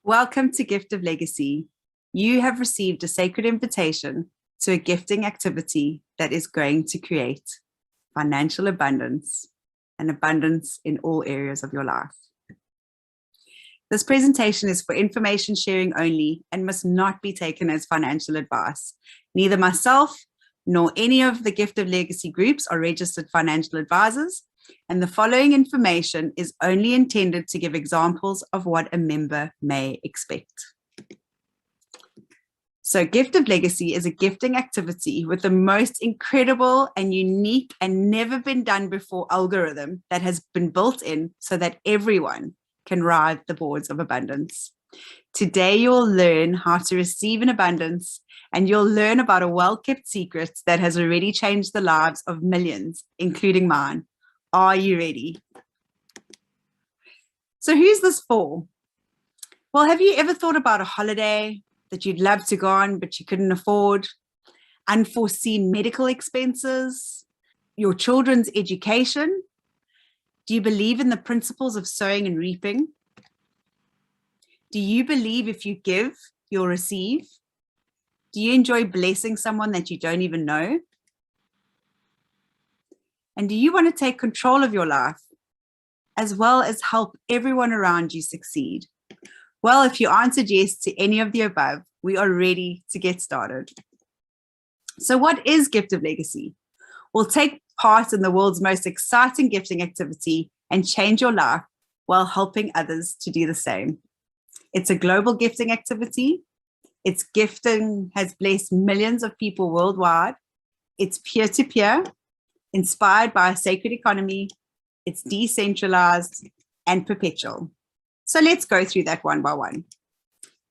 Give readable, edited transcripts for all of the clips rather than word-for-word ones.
Welcome to Gift of Legacy. You have received a sacred invitation to a gifting activity that is going to create financial abundance and abundance in all areas of your life. This presentation is for information sharing only and must not be taken as financial advice. Neither myself nor any of the Gift of Legacy groups are registered financial advisors, and the following information is only intended to give examples of what a member may expect. So Gift of Legacy is a gifting activity with the most incredible and unique and never been done before algorithm that has been built in so that everyone can ride the boards of abundance. Today, you'll learn how to receive in abundance, and you'll learn about a well-kept secret that has already changed the lives of millions, including mine. Are you ready? So who's this for? Well, have you ever thought about a holiday that you'd love to go on, but you couldn't afford? Unforeseen medical expenses? Your children's education? Do you believe in the principles of sowing and reaping? Do you believe if you give, you'll receive? Do you enjoy blessing someone that you don't even know? And do you want to take control of your life, as well as help everyone around you succeed? Well, if you answered yes to any of the above, we are ready to get started. So what is Gift of Legacy? We'll take part in the world's most exciting gifting activity and change your life while helping others to do the same. It's a global gifting activity. Its gifting has blessed millions of people worldwide. It's peer-to-peer, inspired by a sacred economy. It's decentralized and perpetual. So let's go through that one by one.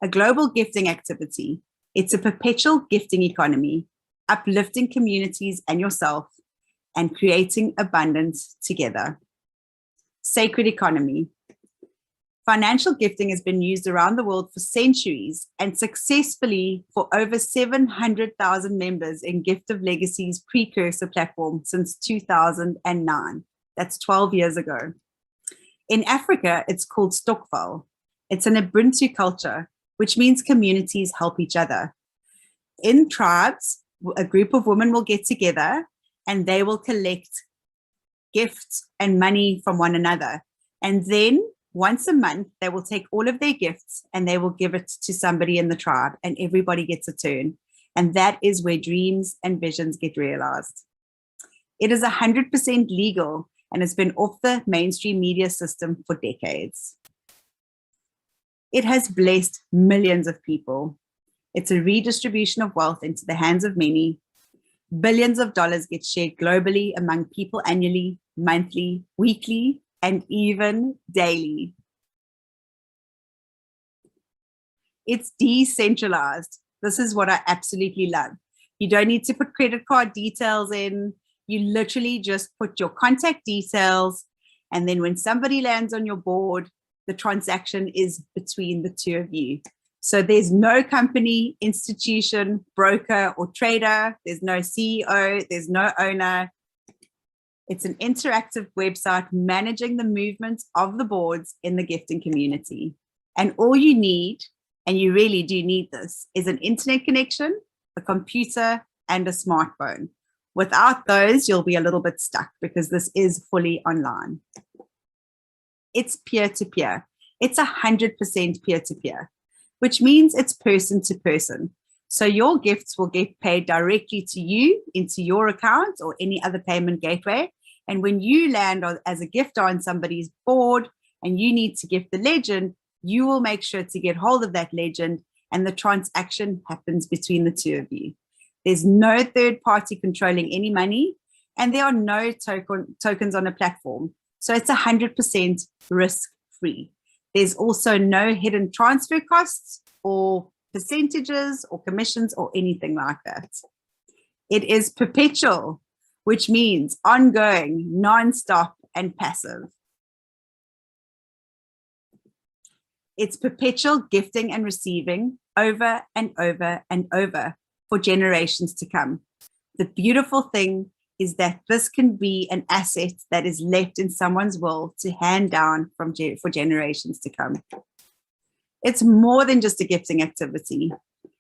A global gifting activity. It's a perpetual gifting economy, uplifting communities and yourself, and creating abundance together. Sacred economy. Financial gifting has been used around the world for centuries and successfully for over 700,000 members in Gift of Legacy's precursor platform since 2009. That's 12 years ago. In Africa, it's called Stokvel. It's an Ubuntu culture, which means communities help each other. In tribes, a group of women will get together and they will collect gifts and money from one another. And then once a month, they will take all of their gifts and they will give it to somebody in the tribe, and everybody gets a turn. And that is where dreams and visions get realized. It is 100% legal and has been off the mainstream media system for decades. It has blessed millions of people. It's a redistribution of wealth into the hands of many. Billions of dollars get shared globally among people annually, monthly, weekly, and even daily. It's decentralized. This is what I absolutely love. You don't need to put credit card details in. You literally just put your contact details, and then when somebody lands on your board, the transaction is between the two of you. So there's no company, institution, broker, or trader. There's no CEO. There's no owner. It's an interactive website managing the movement of the boards in the gifting community. And all you need, and you really do need this, is an internet connection, a computer, and a smartphone. Without those, you'll be a little bit stuck because this is fully online. It's peer-to-peer. It's 100% peer-to-peer, which means it's person to person. So your gifts will get paid directly to you into your account or any other payment gateway. And when you land as a gifter on somebody's board and you need to gift the legend, you will make sure to get hold of that legend, and the transaction happens between the two of you. There's no third party controlling any money, and there are no tokens on a platform. So it's 100% risk-free. There's also no hidden transfer costs or percentages or commissions or anything like that. It is perpetual, which means ongoing, non-stop, and passive. It's perpetual gifting and receiving over and over and over for generations to come. The beautiful thing is that this can be an asset that is left in someone's will to hand down for generations to come. It's more than just a gifting activity.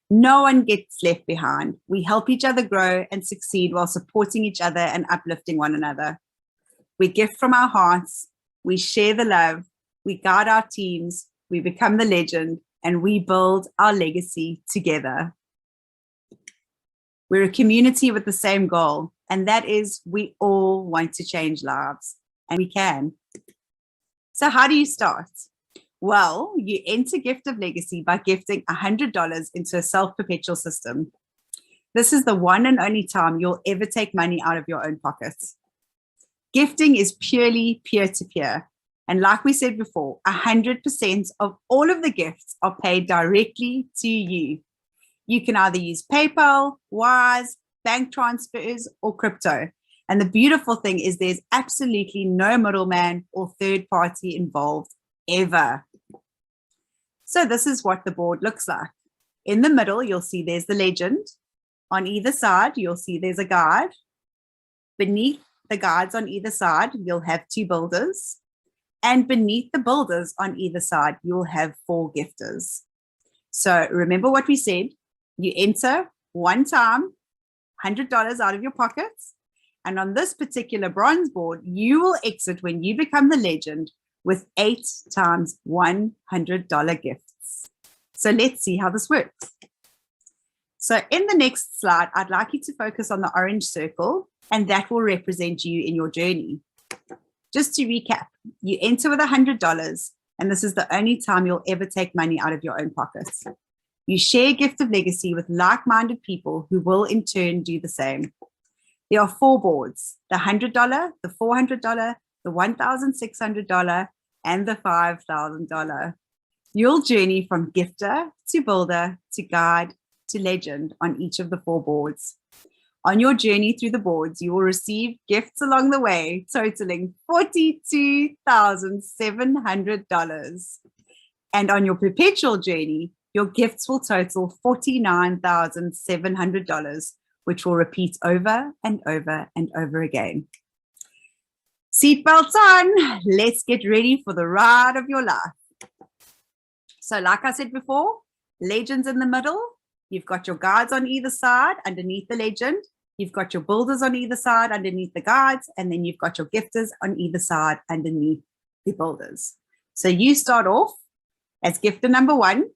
No one gets left behind. We help each other grow and succeed while supporting each other and uplifting one another. We gift from our hearts, we share the love, we guide our teams, we become the legend, and we build our legacy together. We're a community with the same goal, and that is we all want to change lives, and we can. So how do you start? Well, you enter Gift of Legacy by gifting $100 into a self-perpetual system. This is the one and only time you'll ever take money out of your own pockets. Gifting is purely peer-to-peer. And like we said before, 100% of all of the gifts are paid directly to you. You can either use PayPal, Wise, bank transfers, or crypto. And the beautiful thing is there's absolutely no middleman or third party involved ever. So this is what the board looks like. In the middle, you'll see there's the legend. On either side, you'll see there's a guide. Beneath the guides on either side, you'll have 2 builders. And beneath the builders on either side, you'll have 4 gifters. So remember what we said. You enter one time, $100 out of your pockets. And on this particular bronze board, you will exit when you become the legend with 8 times $100 gifts. So let's see how this works. So in the next slide, I'd like you to focus on the orange circle, and that will represent you in your journey. Just to recap, you enter with $100, and this is the only time you'll ever take money out of your own pockets. You share Gift of Legacy with like-minded people who will in turn do the same. There are 4 boards, the $100, the $400, the $1,600, and the $5,000. You'll journey from gifter to builder to guide to legend on each of the 4 boards. On your journey through the boards, you will receive gifts along the way totaling $42,700. And on your perpetual journey, your gifts will total $49,700, which will repeat over and over and over again. Seatbelts on, let's get ready for the ride of your life. So like I said before, legends in the middle, you've got your guides on either side underneath the legend, you've got your builders on either side underneath the guides, and then you've got your gifters on either side underneath the builders. So you start off as gifter number 1.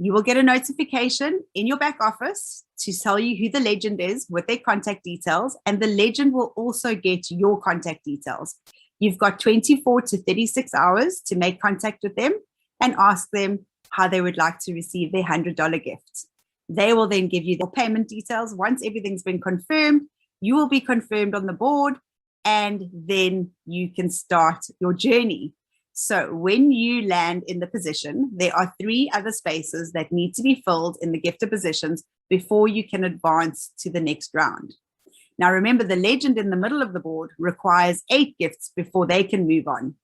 You will get a notification in your back office to tell you who the legend is with their contact details, and the legend will also get your contact details. You've got 24 to 36 hours to make contact with them and ask them how they would like to receive their $100 gift. They will then give you the payment details. Once everything's been confirmed, you will be confirmed on the board, and then you can start your journey. So when you land in the position, there are 3 other spaces that need to be filled in the gifter positions before you can advance to the next round. Now, remember, the legend in the middle of the board requires 8 gifts before they can move on.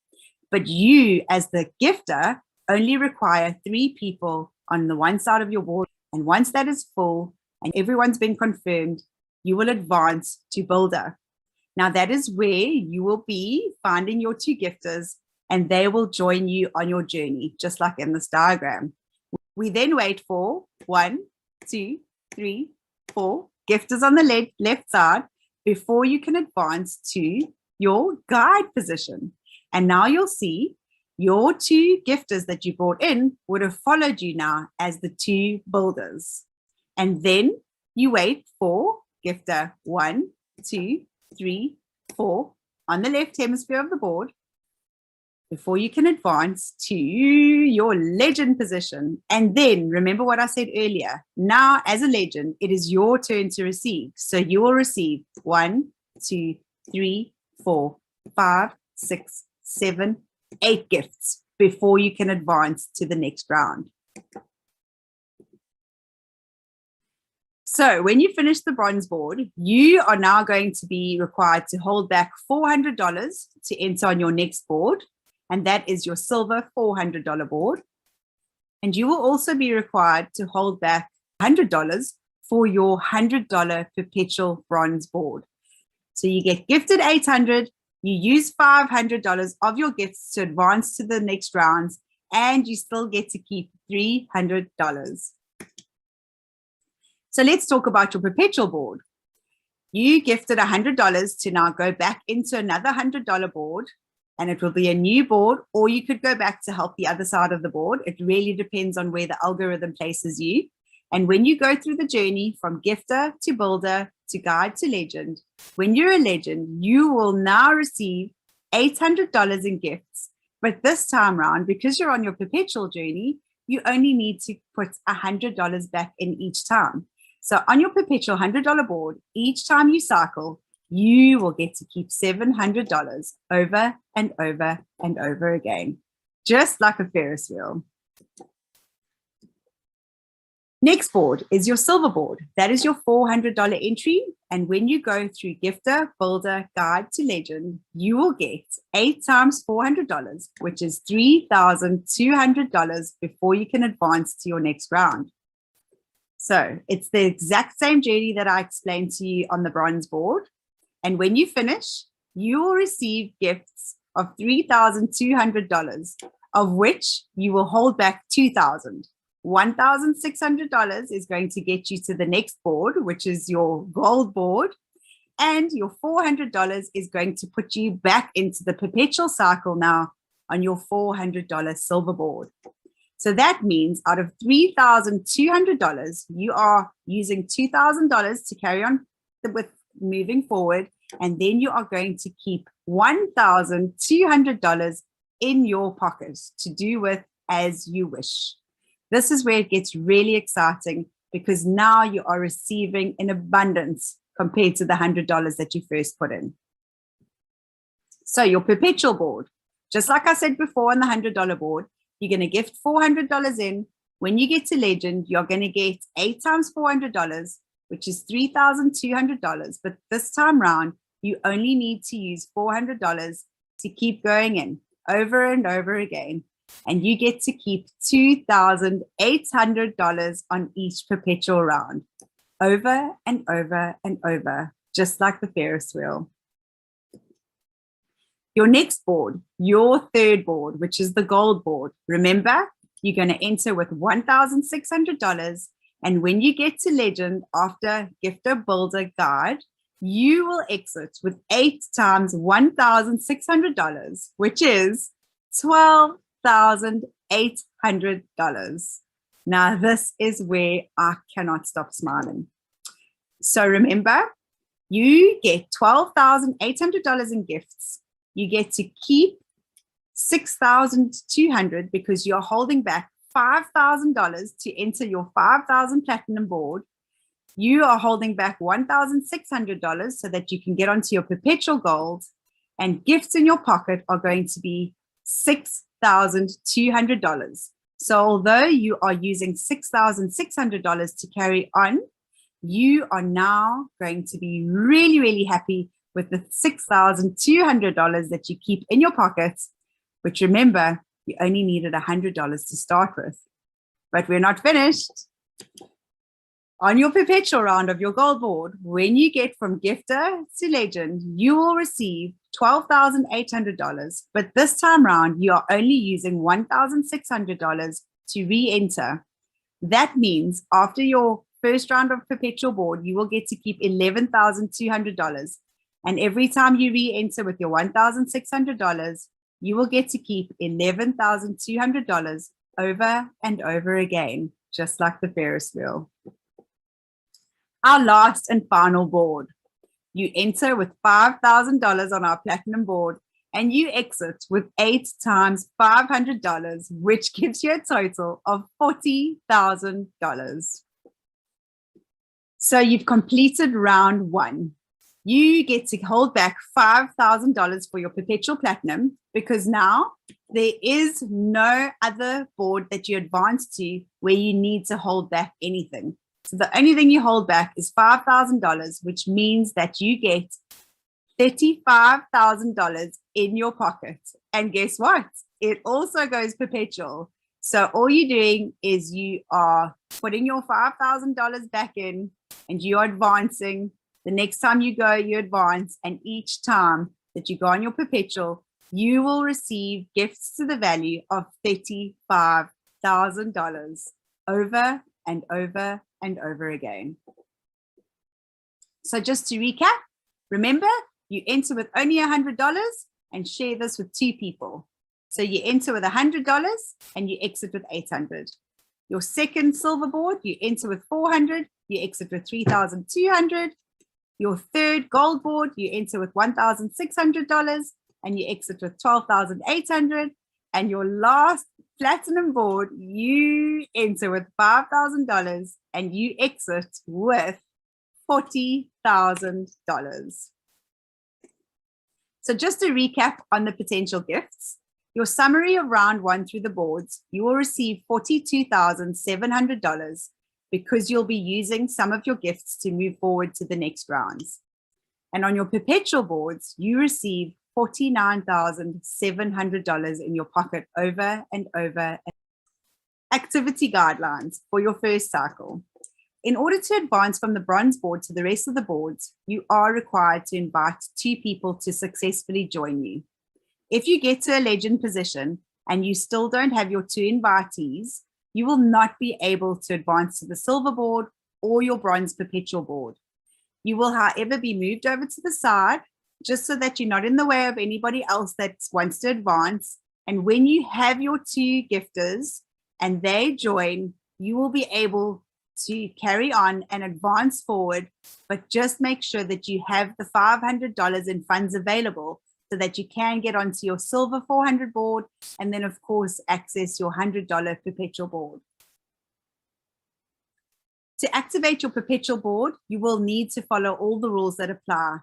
But you, as the gifter, only require 3 people on the one side of your board. And once that is full and everyone's been confirmed, you will advance to builder. Now, that is where you will be finding your 2 gifters, and they will join you on your journey, just like in this diagram. We then wait for 1, 2, 3, 4 gifters on the left side before you can advance to your guide position. And now you'll see your 2 gifters that you brought in would have followed you now as the 2 builders. And then you wait for gifter 1, 2, 3, 4 on the left hemisphere of the board before you can advance to your legend position. And then remember what I said earlier. Now, as a legend, it is your turn to receive. So you will receive 1, 2, 3, 4, 5, 6, 7, 8 gifts before you can advance to the next round. So when you finish the bronze board, you are now going to be required to hold back $400 to enter on your next board. And that is your silver $400 board. And you will also be required to hold back $100 for your $100 perpetual bronze board. So you get gifted $800, you use $500 of your gifts to advance to the next rounds, and you still get to keep $300. So let's talk about your perpetual board. You gifted $100 to now go back into another $100 board, and it will be a new board, or you could go back to help the other side of the board. It really depends on where the algorithm places you. And when you go through the journey from gifter to builder to guide to legend, when you're a legend, you will now receive $800 in gifts. But this time around, because you're on your perpetual journey, you only need to put $100 back in each time. So on your perpetual $100 board, each time you cycle, you will get to keep $700 over and over and over again, just like a Ferris wheel. Next board is your silver board. That is your $400 entry. And when you go through gifter, builder, guide to legend, you will get 8 times $400, which is $3,200 before you can advance to your next round. So it's the exact same journey that I explained to you on the bronze board. And when you finish, you will receive gifts of $3,200, of which you will hold back $2,000. $1,600 is going to get you to the next board, which is your gold board. And your $400 is going to put you back into the perpetual cycle now on your $400 silver board. So that means out of $3,200, you are using $2,000 to carry on with moving forward. And then you are going to keep $1,200 in your pocket to do with as you wish. This is where it gets really exciting, because now you are receiving in abundance compared to the $100 that you first put in. So your perpetual board, just like I said before on the $100 board, you're going to gift $400 in. When you get to legend, you're going to get 8 times $400, which is $3,200. But this time round, you only need to use $400 to keep going in over and over again. And you get to keep $2,800 on each perpetual round, over and over and over, just like the Ferris wheel. Your next board, your third board, which is the gold board. Remember, you're going to enter with $1,600. And when you get to legend after gifter, builder, guide, you will exit with 8 times $1,600, which is $12,800. Now, this is where I cannot stop smiling. So remember, you get $12,800 in gifts. You get to keep $6,200 because you're holding back $5,000 to enter your 5,000 platinum board. You are holding back $1,600 so that you can get onto your perpetual gold, and gifts in your pocket are going to be $6,200. So although you are using $6,600 to carry on, you are now going to be really, really happy with the $6,200 that you keep in your pockets, which remember, you only needed $100 to start with. But we're not finished. On your perpetual round of your gold board, when you get from gifter to legend, you will receive $12,800. But this time round, you are only using $1,600 to re-enter. That means after your first round of perpetual board, you will get to keep $11,200. And every time you re-enter with your $1,600, you will get to keep $11,200 over and over again, just like the Ferris wheel. Our last and final board. You enter with $5,000 on our platinum board, and you exit with 8 times $500, which gives you a total of $40,000. So you've completed round 1. You get to hold back $5,000 for your perpetual platinum, because now there is no other board that you advance to where you need to hold back anything. So the only thing you hold back is $5,000, which means that you get $35,000 in your pocket. And guess what? It also goes perpetual. So all you're doing is you are putting your $5,000 back in, and you're advancing. The next time you go, you advance. And each time that you go on your perpetual, you will receive gifts to the value of $35,000 over and over and over again. So just to recap, remember, you enter with only $100 and share this with 2 people. So you enter with $100 and you exit with $800. Your second silver board, you enter with $400, you exit with $3,200. Your third gold board, you enter with $1,600 and you exit with $12,800. And your last platinum board, you enter with $5,000 and you exit with $40,000. So just to recap on the potential gifts, your summary of round 1 through the boards, you will receive $42,700 because you'll be using some of your gifts to move forward to the next rounds. And on your perpetual boards, you receive $49,700 in your pocket over and over. Activity guidelines for your first cycle. In order to advance from the bronze board to the rest of the boards, you are required to invite 2 people to successfully join you. If you get to a legend position and you still don't have your 2 invitees, you will not be able to advance to the silver board or your bronze perpetual board. You will, however, be moved over to the side just so that you're not in the way of anybody else that wants to advance. And when you have your 2 gifters and they join, you will be able to carry on and advance forward, but just make sure that you have the $500 in funds available so that you can get onto your silver 400 board and then of course access your $100 perpetual board. To activate your perpetual board, you will need to follow all the rules that apply.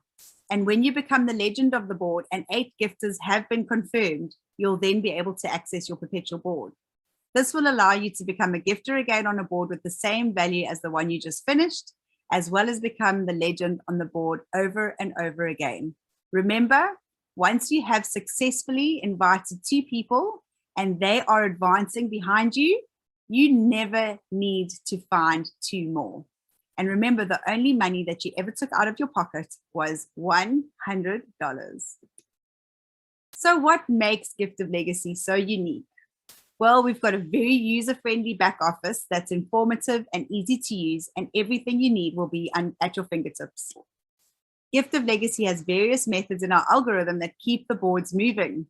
And when you become the legend of the board and 8 gifters have been confirmed, you'll then be able to access your perpetual board. This will allow you to become a gifter again on a board with the same value as the one you just finished, as well as become the legend on the board over and over again. Remember, once you have successfully invited 2 people and they are advancing behind you, you never need to find 2 more. And remember, the only money that you ever took out of your pocket was $100. So what makes Gift of Legacy so unique? Well, we've got a very user-friendly back office that's informative and easy to use, and everything you need will be at your fingertips. Gift of Legacy has various methods in our algorithm that keep the boards moving.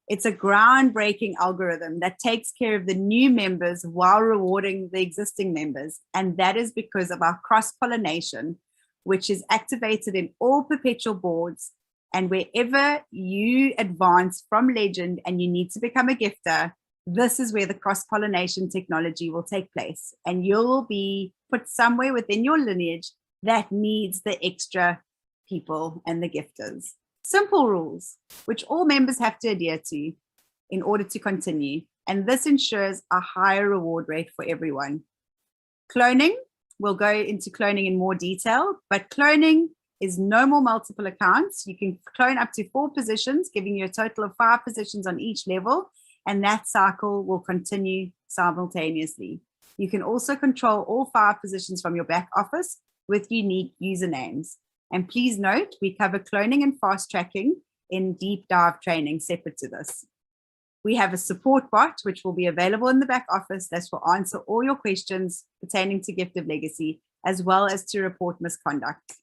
It's a groundbreaking algorithm that takes care of the new members while rewarding the existing members. And that is because of our cross-pollination, which is activated in all perpetual boards. And wherever you advance from legend and you need to become a gifter, this is where the cross-pollination technology will take place. And you'll be put somewhere within your lineage that needs the extra people and the gifters. Simple rules, which all members have to adhere to in order to continue. And this ensures a higher reward rate for everyone. Cloning, we'll go into cloning in more detail, but cloning is no more multiple accounts. You can clone up to 4 positions, giving you a total of 5 positions on each level. And that cycle will continue simultaneously. You can also control all 5 positions from your back office with unique usernames. And please note, we cover cloning and fast tracking in deep dive training separate to this. We have a support bot, which will be available in the back office that will answer all your questions pertaining to Gift of Legacy, as well as to report misconduct.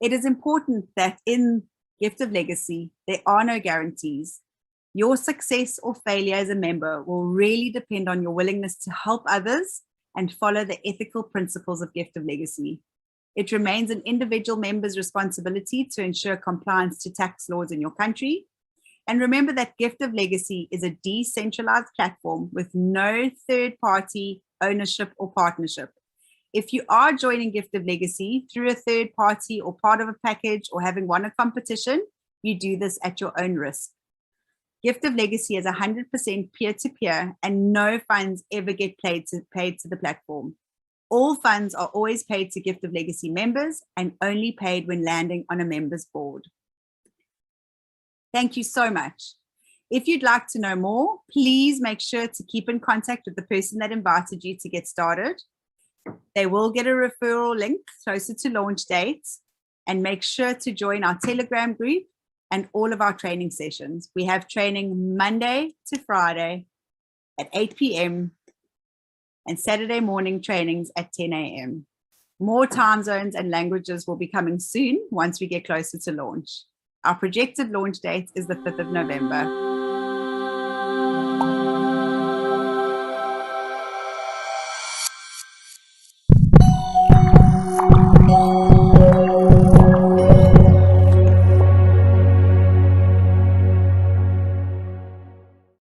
It is important that in Gift of Legacy, there are no guarantees. Your success or failure as a member will really depend on your willingness to help others and follow the ethical principles of Gift of Legacy. It remains an individual member's responsibility to ensure compliance to tax laws in your country. And remember that Gift of Legacy is a decentralized platform with no third-party ownership or partnership. If you are joining Gift of Legacy through a third party or part of a package or having won a competition, you do this at your own risk. Gift of Legacy is 100% peer-to-peer and no funds ever get paid to the platform. All funds are always paid to Gift of Legacy members and only paid when landing on a member's board. Thank you so much. If you'd like to know more, please make sure to keep in contact with the person that invited you to get started. They will get a referral link closer to launch dates, and make sure to join our Telegram group and all of our training sessions. We have training Monday to Friday at 8 p.m. and Saturday morning trainings at 10 a.m. More time zones and languages will be coming soon once we get closer to launch. Our projected launch date is the 5th of November.